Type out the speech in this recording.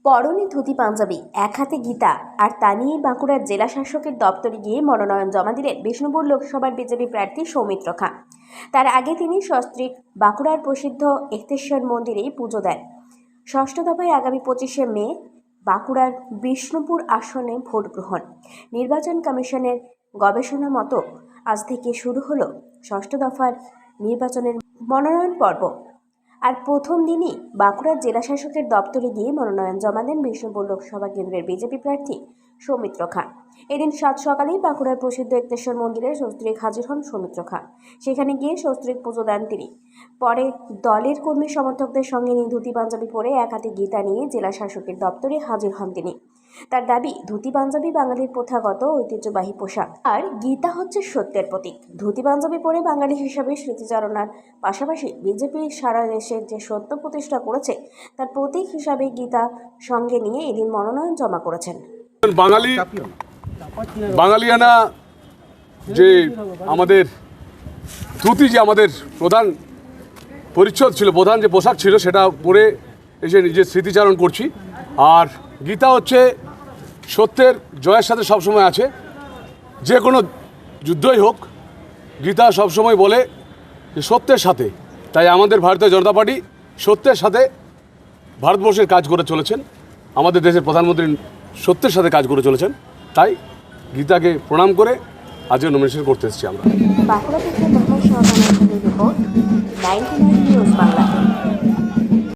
পরনে ধুতি পাঞ্জাবি, এক হাতে গীতা, আর তা নিয়ে বাঁকুড়ার জেলা শাসকের দপ্তরে গিয়ে মনোনয়ন জমা দিলেন বিষ্ণুপুর লোকসভার বিজেপি প্রার্থী সৌমিত্র খাঁ। তার আগে তিনি সস্ত্রীক বাঁকুড়ার প্রসিদ্ধ এক্তেশ্বর মন্দিরেই পুজো দেন। ষষ্ঠ দফায় আগামী 25শে মে বাঁকুড়ার বিষ্ণুপুর আসনে ভোট গ্রহণ। নির্বাচন কমিশনের গবেষণা মতো আজ থেকে শুরু হলো ষষ্ঠ দফার নির্বাচনের মনোনয়ন পর্ব। আর প্রথম দিনই বাঁকুড়ার জেলা শাসকের দপ্তরে গিয়ে মনোনয়ন জমা দেন বিষ্ণুপুর লোকসভা কেন্দ্রের বিজেপি প্রার্থী সৌমিত্র খাঁ। এদিন সাত সকালেই বাঁকুড়ার প্রসিদ্ধ এক্তেশ্বর মন্দিরে সস্ত্রীক হাজির হন সৌমিত্র খাঁ। সেখানে গিয়ে সস্ত্রীক পুজো দেন তিনি। পরে দলের কর্মী সমর্থকদের সঙ্গে নিয়ে ধুতি পাঞ্জাবি পরে এক হাতে গীতা নিয়ে জেলা শাসকের দপ্তরে হাজির হন তিনি। তার দাবি, ধুতি পাঞ্জাবি বাঙালির প্রথাগত ঐতিহ্যবাহী পোশাক, আর গীতা হচ্ছে সত্যের প্রতীক। ধুতি পাঞ্জাবি পরে বাঙালি হিসাবে স্মৃতিচারণার পাশাপাশি বিজেপি সারা দেশের যে সত্য প্রতিষ্ঠা করেছে তার প্রতীক হিসাবে গীতা সঙ্গে নিয়ে এদিন মনোনয়ন জমা করেছেন। বাঙালিয়ানা যে আমাদের ধুতি, যে আমাদের প্রধান পরিচ্ছদ ছিল, প্রধান যে পোশাক ছিল, সেটা পরে এসে নিজের স্মৃতিচারণ করছি। আর গীতা হচ্ছে সত্যের জয়ের সাথে সবসময় আছে। যে কোনো যুদ্ধই হোক, গীতা সবসময় বলে যে সত্যের সাথে। তাই আমাদের ভারতীয় জনতা পার্টি সত্যের সাথে ভারতবর্ষের কাজ করে চলেছেন। আমাদের দেশের প্রধানমন্ত্রী সত্যের সাথে কাজ করে চলেছেন। তাই গীতাকে প্রণাম করে আজকে নমিনেশন করতে এসেছি আমরা। বাঁকুড়া থেকে মোহাম্মদ শাহজাহানের রিপোর্ট, 99 নিউজ বাংলা।